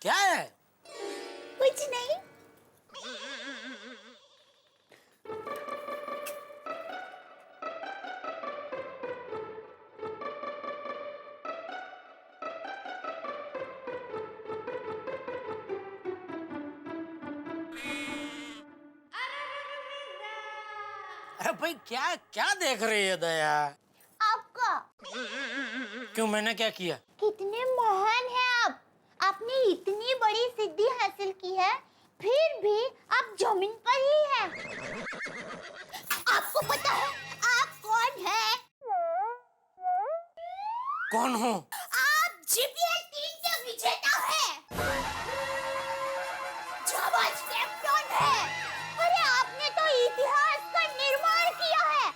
क्या है? कुछ नहीं। अरे भाई क्या क्या देख रही है दया? आपका क्यों, मैंने क्या किया? कितने महान हैं आप। आपने इतनी बड़ी सिद्धि हासिल की है, फिर भी आप जमीन पर ही हैं। आपको पता है आप कौन हैं? कौन हूँ? आप जीपीएल टीम के विजेता हैं। जाबाज कैप्टन हैं। अरे आपने तो इतिहास का निर्माण किया है।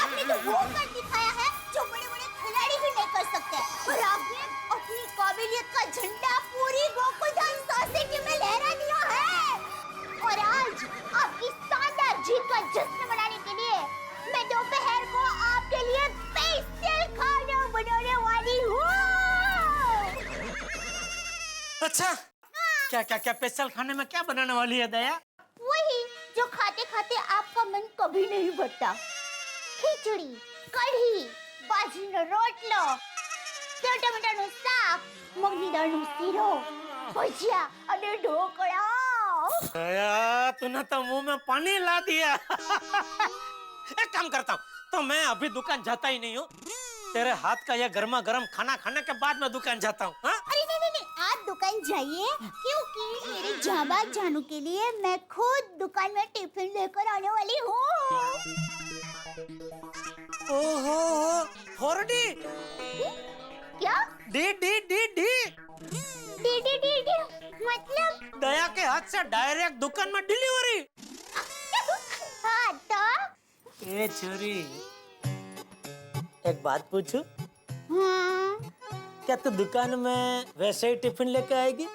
आपने तो वो कर दिखाया है जो बड़े-बड़े खिलाड़ी भी नहीं कर सकते। और आपने अपनी काबिलियत का झंडा पूरी गोकुलधाम सोसाइटी में लहरा दिया है। और आज आपकी शानदार जीत का जश्न मनाने के लिए मैं दोपहर को आपके लिए स्पेशल खाना बनाने वाली हूँ। अच्छा, क्या क्या क्या स्पेशल खाने में क्या बनाने वाली है दया? वही जो खाते खाते आपका मन कभी नहीं भरता। खिचड़ी, कढ़ी, बाजरीનો રોટલો, સેવ ટમેટાનું શાક, મગની દાળનું શીરો, ભજીયા અને ઢોકળા। दया, तूने तो मुंह में पानी ला दिया। एक काम करता हूँ, तो मैं अभी दुकान जाता ही नहीं हूँ। तेरे हाथ का यह गर्मा गर्म खाना खाने के बाद मैं दुकान जाता हूँ। हाँ? अरे नहीं, आप दुकान जाइए, क्योंकि मेरे जाबाज जानू के लिए मैं खुद दुकान में टिफिन लेकर आने वाली हूँ। ओहो, 4D, क्या? D D D D. D मतलब? दया के हाथ से डायरेक्ट दुकान में डिलीवरी। हाँ तो? ए छोरी, एक बात पूछूं? हाँ। क्या तू दुकान में वैसे ही टिफिन लेके आएगी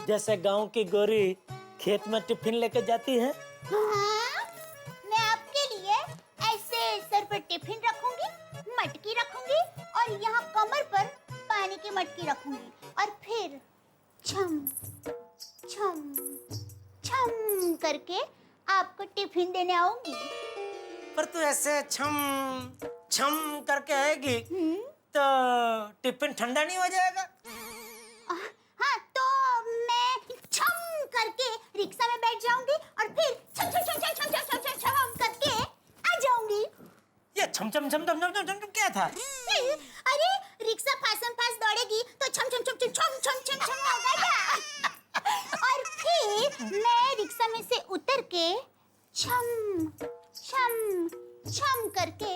जैसे गांव की गोरी खेत में टिफिन लेके जाती है? हाँ, मैं आपके लिए ऐसे सर पर टिफिन रखूंगी, मटकी रखूंगी और यहाँ कमर पर पानी की मटकी रखूंगी और फिर छम छम छम करके आपको टिफिन देने आऊंगी। पर तू ऐसे छम छम करके आएगी तो टिफिन ठंडा नहीं हो जाएगा? हाँ, तो मैं छम करके रिक्शा में बैठ जाऊंगी और फिर छम छम छम छम छम छम छम छम करके आ जाऊंगी। ये छम छम छम छम छम छम छम क्या था? अरे रिक्शा फासम फास दौड़ेगी तो छम छम छम छम छम छम छम छम होगा क्या? और फिर मैं रिक्शा में से उतर के छम छम छम करके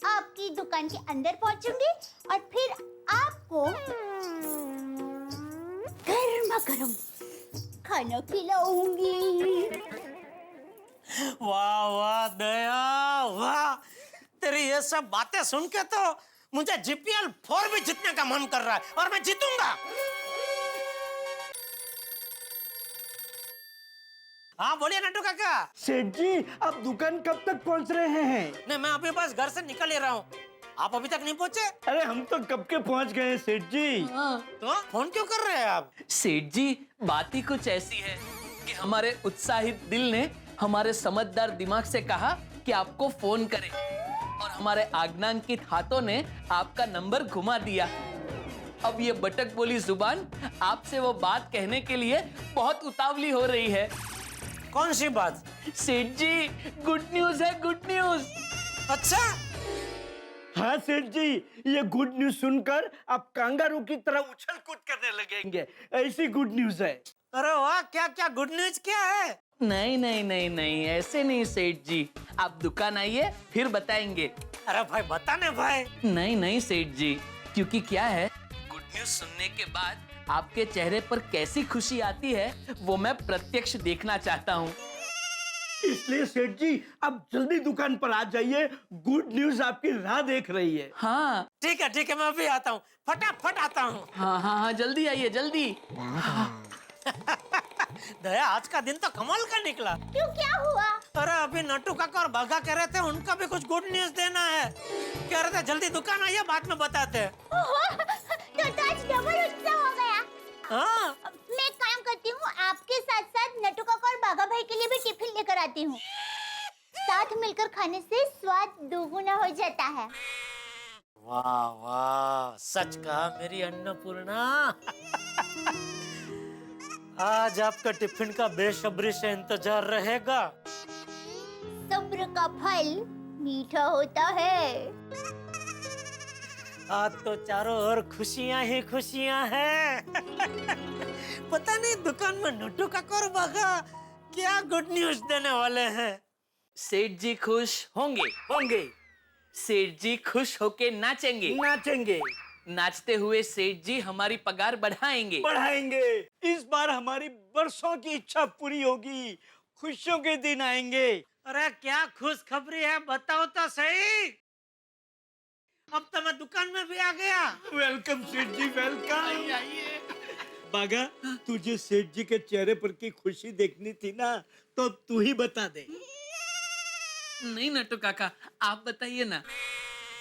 आपकी दुकान के अंदर पहुंचूंगी और फिर आपको गर्मा गर्म खाना खिलाऊंगी। वाह वाह दया वाह, तेरी ये सब बातें सुन के तो मुझे जीपीएल 4 भी जीतने का मन कर रहा है और मैं जीतूंगा। हाँ बोलिए नट्टू काका। सेठ जी, आप दुकान कब तक पहुंच रहे हैं? नहीं, मैं अभी बस घर से निकल ही रहा हूँ। आप अभी तक नहीं पहुँचे? अरे हम तो कब के पहुंच गए हैं सेठ जी। तो फोन क्यों कर रहे हैं आप? सेठ जी, बात ही कुछ ऐसी है कि हमारे उत्साहित दिल ने हमारे समझदार दिमाग से कहा कि आपको फोन करें और हमारे आज्ञांकित हाथों ने आपका नंबर घुमा दिया। अब ये बटक बोली जुबान आपसे वो बात कहने के लिए बहुत उतावली हो रही है। कौन सी बात? सेठ जी, गुड न्यूज है, गुड न्यूज। अच्छा, हाँ सेठ जी, ये गुड न्यूज सुनकर आप कांगारू की तरह उछल कूद करने लगेंगे, ऐसी गुड न्यूज है। अरे वाह, क्या क्या गुड न्यूज क्या है? नहीं नहीं नहीं नहीं, ऐसे नहीं सेठ जी, आप दुकान आइए फिर बताएंगे। अरे भाई बताने भाई। नहीं नहीं सेठ जी, क्योंकि क्या है, गुड न्यूज सुनने के बाद आपके चेहरे पर कैसी खुशी आती है वो मैं प्रत्यक्ष देखना चाहता हूँ। इसलिए सेठ जी आप जल्दी दुकान पर आ जाइए, गुड न्यूज आपकी राह देख रही है। हाँ ठीक है, मैं अभी आता हूँ, फटाफट आता हूँ। हाँ हाँ हाँ, जल्दी आइए जल्दी। दया, आज का दिन तो कमाल का निकला। क्यों, क्या हुआ? अरे अभी नट्टू काका और बाघा कह रहे थे उनका भी कुछ गुड न्यूज देना है। कह रहे थे जल्दी दुकान आइए, बाद में बताते हैं। तो आज डबल उत्सव हो गया। हाँ, मैं एक काम करती बनाती हूँ। साथ मिलकर खाने से स्वाद दोगुना हो जाता है। वाह वाह, सच कहा मेरी अन्नपूर्णा। आज आपका टिफिन का बेसब्री से इंतजार रहेगा। सब्र का फल मीठा होता है। आज तो चारों ओर खुशियां ही खुशियां हैं। पता नहीं दुकान में नट्टू काका और बाघा क्या गुड न्यूज देने वाले हैं। सेठ जी खुश होंगे। होंगे, सेठ जी खुश होके नाचेंगे। नाचेंगे, नाचते हुए सेठ जी हमारी पगार बढ़ाएंगे। बढ़ाएंगे। इस बार हमारी बरसों की इच्छा पूरी होगी, खुशियों के दिन आएंगे। अरे क्या खुशखबरी है, बताओ तो सही। अब तो मैं दुकान में भी आ गया। वेलकम सेठ जी, वेलकम। बागा, तुझे सेठ जी के चेहरे पर की खुशी देखनी थी ना, तो तू ही बता दे। नहीं नट्टू काका, आप बताइए ना।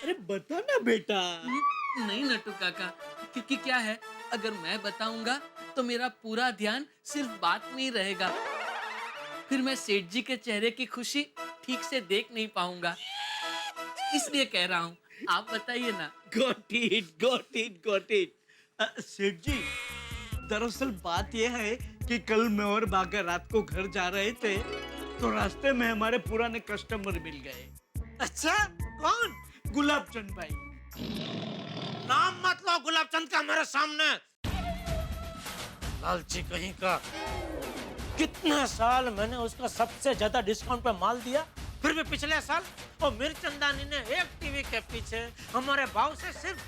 अरे बता ना बेटा। नहीं नट्टू काका, क्योंकि क्या है, अगर मैं बताऊंगा तो मेरा पूरा ध्यान सिर्फ बात में ही रहेगा। फिर मैं सेठ जी के चेहरे की खुशी ठीक से देख नहीं पाऊंगा। इसलिए कह रहा हूँ, आप बताइए ना। Got it, got it, got it. सेठ जी, दरअसल बात यह है कि कल मैं और बागा रात को घर जा रहे थे, तो रास्ते में हमारे पुराने कस्टमर मिल गए। अच्छा, कौन? गुलाब चंद भाई। नाम मत लो गुलाब चंद का मेरे सामने। लालची कहीं का। कितने साल मैंने उसका सबसे ज्यादा डिस्काउंट पे माल दिया, फिर भी पिछले साल वो मिर्चंदानी ने एक टीवी के पीछे हमारे भाव से सिर्फ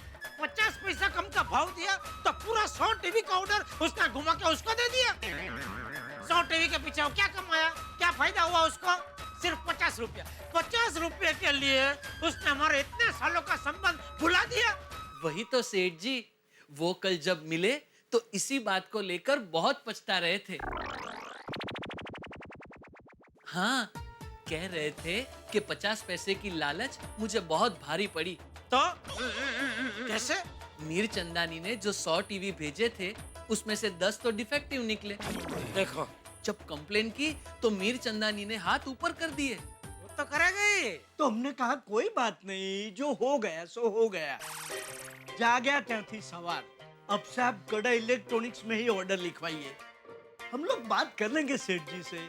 50 पैसा कम का भाव दिया, तो पूरा 100 टीवी का ऑर्डर उसने घुमा के उसको दे दिया। 100 टीवी के पीछे वो क्या कमाया, क्या फायदा हुआ उसको? सिर्फ 50 रुपया। 50 रुपये के लिए उसने हमारे इतने सालों का संबंध भुला दिया। वही तो सेठ जी, वो कल जब मिले तो इसी बात को लेकर बहुत पछता रहे थे। हाँ, कह रहे थे कि 50 पैसे की लालच मुझे बहुत भारी पड़ी। तो कैसे? मीर चंदानी ने जो 100 टीवी भेजे थे, उसमें से 10 तो डिफेक्टिव निकले। देखो, जब कंप्लेन की तो मीर चंदानी ने हाथ ऊपर कर दिए। वो तो करेगा ही। तो हमने कहा कोई बात नहीं, जो हो गया सो हो गया। जा गया त्याथी सवार। अब से आप गड़ा इलेक्ट्रॉनिक्स में ही ऑर्डर लिखवाइए। हम लोग बात कर लेंगे सेठ जी से,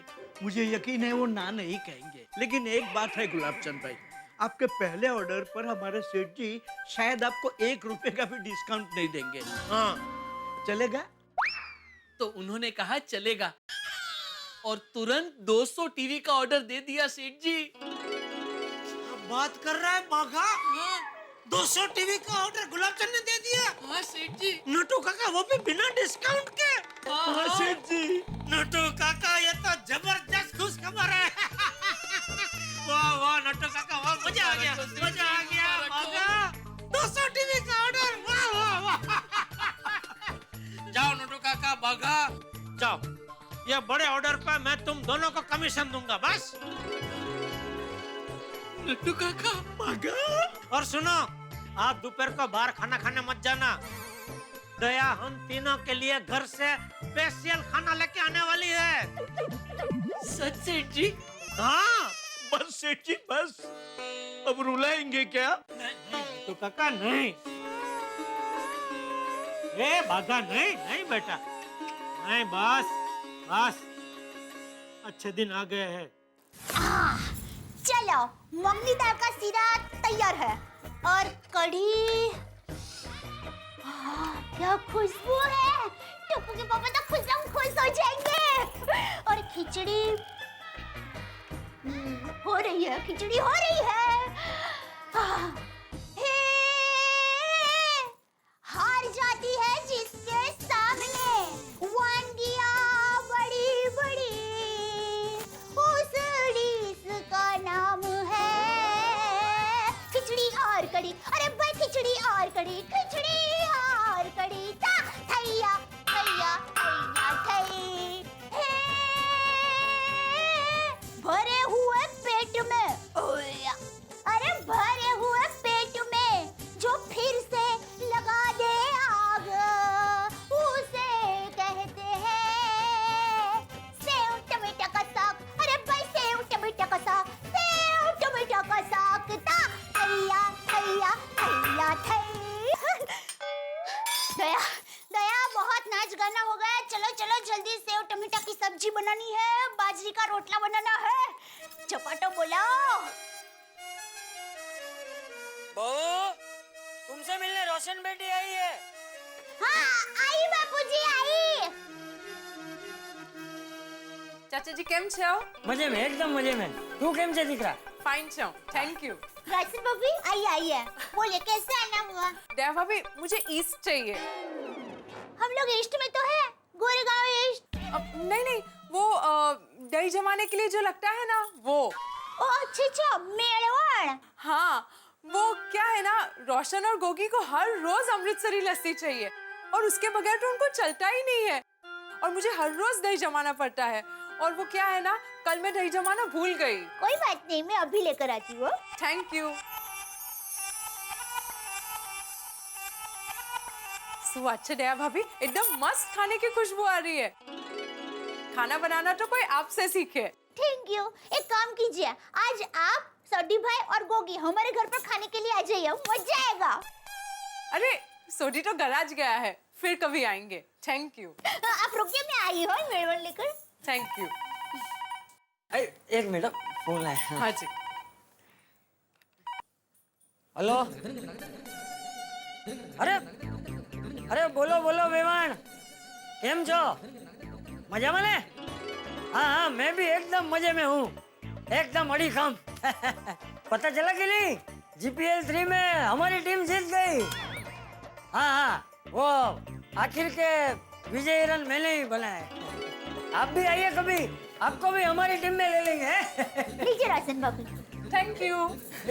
मुझे यकीन है वो ना नहीं कहेंगे। लेकिन एक बात है गुलाब चंद भाई, आपके पहले ऑर्डर पर हमारे सेठ जी शायद आपको 1 रुपए का भी डिस्काउंट नहीं देंगे। हाँ, चलेगा? तो उन्होंने कहा चलेगा, और तुरंत 200 टीवी का ऑर्डर दे दिया सेठ जी। अब बात कर रहा है बाघा। 200 टीवी का ऑर्डर गुलाबचंद ने दे दिया। हाँ सेठ जी। नटू काका, वो भी बिना डिस्काउंट के। हाँ सेठ जी। नटू काका, ये तो जबरदस्त खुश खबर है। वाह वाह नटू काका, वाह, मजा आ गया, मजा आ गया। बाघा, 200 टीवी का ऑर्डर, वाह वाह वाह। जाओ नटू काका, बाघा, जाओ। ये बड़े ऑर्डर पे मैं तुम दोनों को कमीशन दूंगा, बस। नट्टू काका, बागा। और सुनो, आप दोपहर को बाहर खाना खाने मत जाना। दया हम तीनों के लिए घर से स्पेशल खाना लेके आने वाली है। सच सेठ जी? हाँ। बस सेठ जी बस, अब रुलाएंगे क्या? तो काका नहीं। ए बागा, नहीं नहीं बेटा, नहीं, बस बस, अच्छे दिन आ गए हैं। चलो, मम्मी दाल का सीरा तैयार है और कढ़ी। क्या खुशबू है! टप्पू के पापा तो खुश हो जाएंगे। और खिचड़ी हो रही है, खिचड़ी हो रही है। हे, हार जाती है जिसके सामने वांगियां बड़ी बड़ी, उस डिश का नाम है खिचड़ी और कढ़ी। अरे भाई, खिचड़ी और कढ़ी, खिचड़ी और कढ़ी, थैया थैया थैया थई। भरे हुए पेट में, अरे भरे हुए पेट में जो फिर से लगा दे आग, उसे कहते हैं सेव टमाटर का साग। अरे भाई, सेव लगाना होगा। चलो चलो जल्दी सेव टमाटर की सब्जी बनानी है, बाजरी का रोटला बनाना है। चपाटो बोलाओ। बहू, तुमसे मिलने रोशन बेटी आई है। हाँ आई बापूजी आई। ચાચાજી કેમ છો? मजे में, एकदम मजे में। तू केम से दिख रहा? ફાઇન છો, થેન્ક યુ। राशन भाभी आई है। बोले कैसे आना हुआ? दया भाभी मुझे ईस्ट चाहिए। हम लोग ईस्ट में तो है, गोरेगांव ईस्ट। नहीं नहीं, वो दही जमाने के लिए जो लगता है ना वो। ओ अच्छा मेड़वाड़। हाँ, वो क्या है ना, रोशन और गोगी को हर रोज अमृतसरी लस्सी चाहिए और उसके बगैर तो उनको चलता ही नहीं है। और मुझे हर रोज दही जमाना पड़ता है। और वो क्या है ना, कल मैं दही जमाना भूल गई। कोई बात नहीं, मैं अभी लेकर आती हूँ। Thank you. अच्छा दया भाभी, एकदम मस्त खाने की खुशबू आ रही है। खाना बनाना तो कोई आपसे सीखे। Thank you. एक काम कीजिए, आज आप सोडी भाई और गोगी हमारे घर पर खाने के लिए आ जाइए, मजा आएगा। अरे सोडी तो गराज गया है, फिर कभी आएंगे। Thank you. आप रुकिए, मैं आई हूँ मेड़वाड़ लेकर। Thank you. एक मिनट, फोन है। हाँ जी। हेलो। अरे अरे बोलो बोलो मेहमान, केम छो? मजा में ने? हाँ हाँ, मैं भी एकदम मजे में हूँ, एकदम अड़ीखम। पता चला कि नहीं, जीपीएल 3 में हमारी टीम जीत गई। हाँ हाँ, वो आखिर के विजयी रन मैंने ही बनाए। आप भी आइए कभी, आपको भी हमारी टीम में ले लेंगे। लीजिए राशन बाबू। Thank you.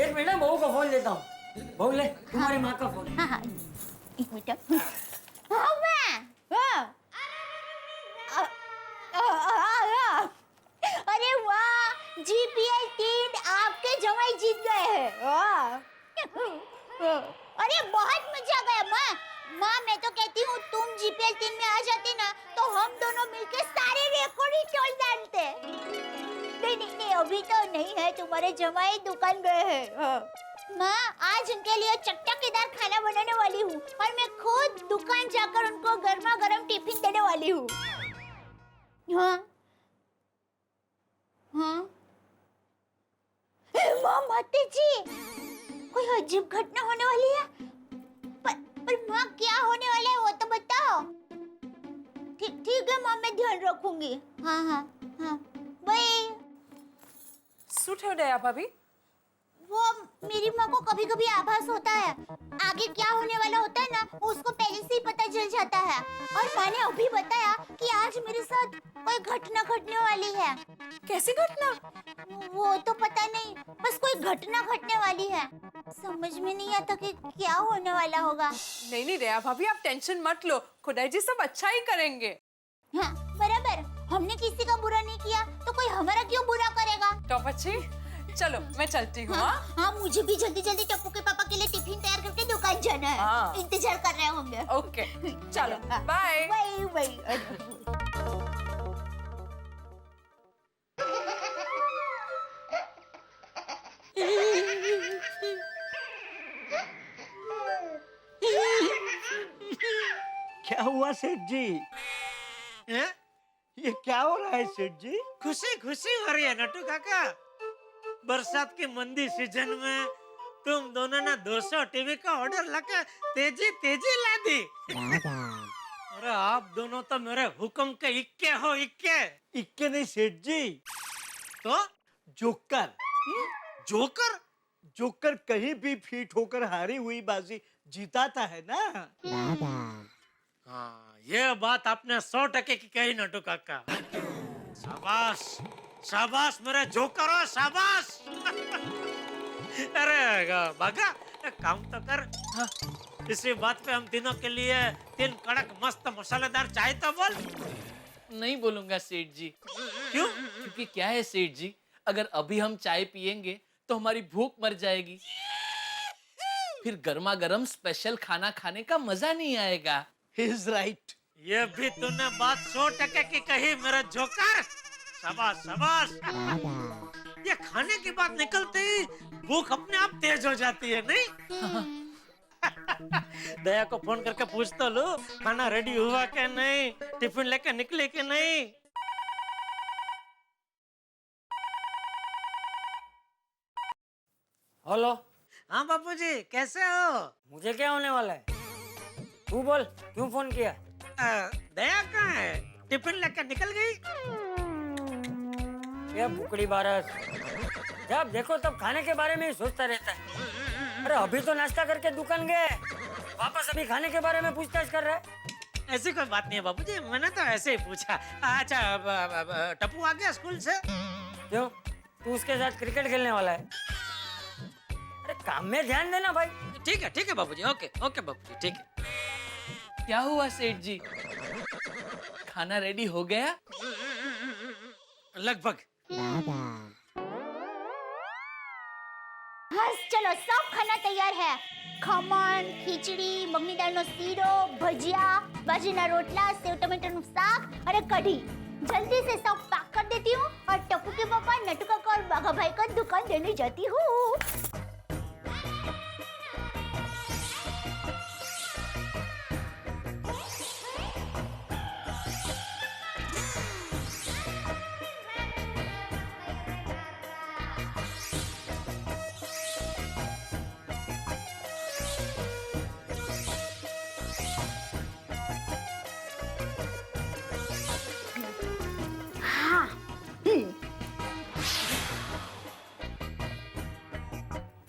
एक मिनट, बहू को फोन देता हूँ। बहू ले, तुम्हारी माँ का फोन। हाँ हाँ, एक मिनट। हाँ मैं, हाँ। अरे वाह, जीपीएल 3 आपके जमाई जीत गए हैं। वाह। अरे बहुत मजा आ गया माँ। माँ मैं तो कहती हूँ तुम जीपीएल 3 में आ जाती ना तो हम दोनों मिलके सारे रिकॉर्ड ही तोड़ डालते। नहीं नहीं नहीं, अभी तो नहीं है, तुम्हारे जमाई दुकान गए हैं। हाँ। माँ आज उनके लिए चटकेदार खाना बनाने वाली हूँ और मैं खुद दुकान जाकर उनको गर्मा गर्म टिफिन देने वाली हूँ। हाँ हाँ। माँ माते जी, कोई अजीब घटना होने वाली है। पर माँ क्या होने वाला है वो तो बताओ। ठीक है माँ, मैं ध्यान रखूंगी। हाँ हाँ हाँ, बाय। શું થયું દયા ભાભી? वो मेरी माँ को कभी कभी आभास होता है, आगे क्या होने वाला होता है ना वो उसको पहले से ही पता चल जाता है। और माँ ने अभी बताया कि आज मेरे साथ कोई घटना घटने वाली है। कैसी घटना? वो तो पता नहीं, बस कोई घटना घटने वाली है। समझ में नहीं आता कि क्या होने वाला होगा। नहीं नहीं दया भाभी, आप टेंशन मत लो, खुदाई जी सब अच्छा ही करेंगे। हाँ बराबर, हमने किसी का बुरा नहीं किया तो कोई हमारा क्यों बुरा करेगा। तो अच्छी, चलो मैं चलती हूँ। हाँ, हाँ मुझे भी जल्दी जल्दी टप्पू के पापा के लिए टिफिन तैयार करके दुकान जाना है। हाँ। इंतजार कर रहे होंगे। ओके चलो, बाय। Bye bye. क्या हुआ सेठ जी? हैं? ये क्या हो रहा है सेठ जी? खुशी खुशी हो रही है नट्टू काका। बरसात की मंदी सीजन में तुम दोनों ने 200 टीवी का ऑर्डर लगा तेजी तेजी ला दी। अरे आप दोनों तो मेरे हुक्म के इक्के हो, इक्के। इक्के नहीं सेठ जी, तो जोकर। जोकर? जोकर कहीं भी फिट होकर हारी हुई बाजी जीताता है ना। हाँ, ये बात आपने 100% की कही नट्टू काका। शाबाश शाबाश मेरे जोकर हो, शाबाश। अरे बागा, एक काम तो कर। हाँ, इसी बात पे हम तीनों के लिए 3 कड़क मस्त मसालेदार चाय तो बोल। नहीं बोलूंगा सेठ जी। क्यों? क्योंकि क्या है सेठ जी, अगर अभी हम चाय पियेंगे तो हमारी भूख मर जाएगी, फिर गर्मा गर्म स्पेशल खाना खाने का मजा नहीं आएगा। He is right. ये भी तूने बात 100% की कही मेरे जोकर। शाबाश शाबाश। ये खाने की बात निकलते ही भूख अपने आप तेज हो जाती है नहीं? दया को फोन करके पूछ तो लो खाना रेडी हुआ क्या नहीं, टिफिन लेके निकले कि नहीं। हेलो। हाँ बापूजी कैसे हो? मुझे क्या होने वाला है? तू बोल, क्यों फोन किया? दया कहाँ है? टिफिन लेके निकल गई? ये बुकड़ी बारस, जब देखो तब खाने के बारे में ही सोचता रहता है। अरे अभी तो नाश्ता करके दुकान गए, वापस अभी खाने के बारे में पूछताछ कर रहा है। ऐसी कोई बात नहीं है बापूजी, मैंने तो ऐसे ही पूछा। अच्छा टप्पू आ गया स्कूल से? क्यों, तू उसके साथ क्रिकेट खेलने वाला है? अरे काम में ध्यान देना भाई। ठीक है बापूजी, ओके ओके बापूजी, ठीक है। क्या हुआ सेठ जी, खाना रेडी हो गया? लगभग। हाँ चलो, सब खाना तैयार है। खमण, खीचड़ी, मगनी दाल नो सीरो, भजिया, बाजरीना रोटला, सेव टमाटर નું શાક और कढ़ी। जल्दी से सब पैक कर देती हूँ और टप्पू के पापा, नटू काका और बाघा भाई को दुकान देने जाती हूँ।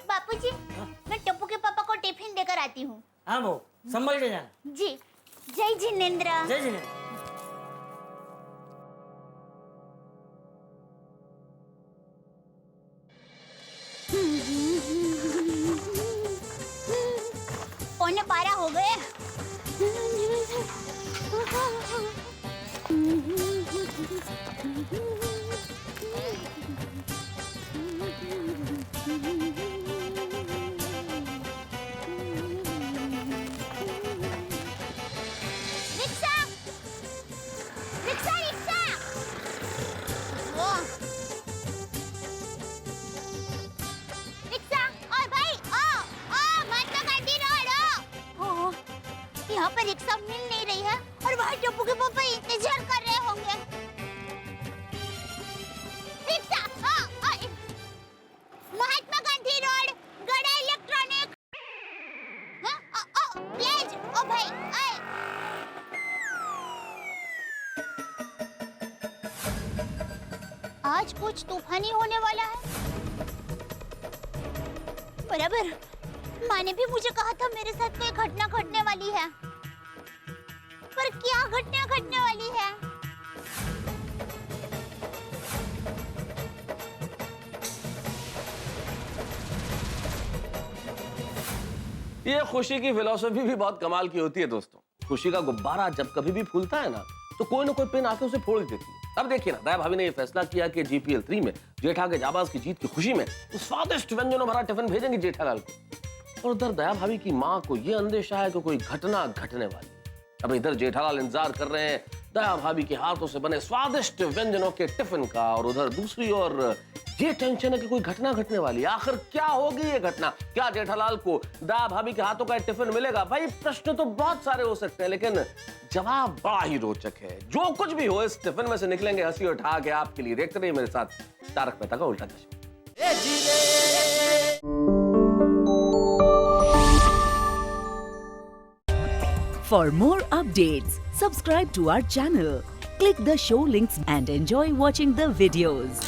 बापूजी, मैं टप्पू के पापा को टिफिन देकर आती हूँ। हाँ वो संभल के जाना। जी, जय जिनेंद्र। जय जिनेंद्र। पौने 12 हो गए। Rickshaw, rickshaw, rickshaw. ओ, रिक्शा, ओए भाई, महात्मा गांधी रोड, ओ, यहाँ पर रिक्शा मिल नहीं रही है और वहाँ टप्पू के पापा इंतजार कर रहे होंगे। रिक्शा, महात्मा गांधी रोड, गड़ा इलेक्ट्रॉनिक। प्लीज, ओ भाई, आज कुछ तूफानी होने वाला है। बराबर, माँ ने भी मुझे कहा था मेरे साथ कोई घटना घटने वाली है, पर क्या घटना घटने वाली है? ये खुशी की फिलॉसफी भी बहुत कमाल की होती है दोस्तों। खुशी का गुब्बारा जब कभी भी फूलता है ना, तो कोई ना कोई पिन आके उसे फोड़ देती है। अब देखिए ना, दया भाभी ने ये फैसला किया कि GPL 3 में जेठा के जाबाज की जीत की खुशी में स्वादिष्ट व्यंजनों भरा टिफिन भेजेंगे जेठालाल को। और उधर दया भाभी की माँ को ये अंदेशा है कि कोई घटना घटने वाली है। अब इधर जेठालाल इंतजार कर रहे हैं दया भाभी के हाथों से बने स्वादिष्ट व्यंजनों के टिफिन का, और उधर दूसरी ओर ये टेंशन है कि कोई घटना घटने वाली है। आखिर क्या होगी ये घटना? क्या जेठालाल को दया भाभी के हाथों का टिफिन मिलेगा? भाई प्रश्न तो बहुत सारे हो सकते हैं, लेकिन जवाब बड़ा ही रोचक है। जो कुछ भी हो, इस टिफिन में से निकलेंगे हंसी और ठहाके आपके लिए। देखते रहिए मेरे साथ तारक मेहता का उल्टा चश्मा। For more updates, subscribe to our channel, click the show links and enjoy watching the videos.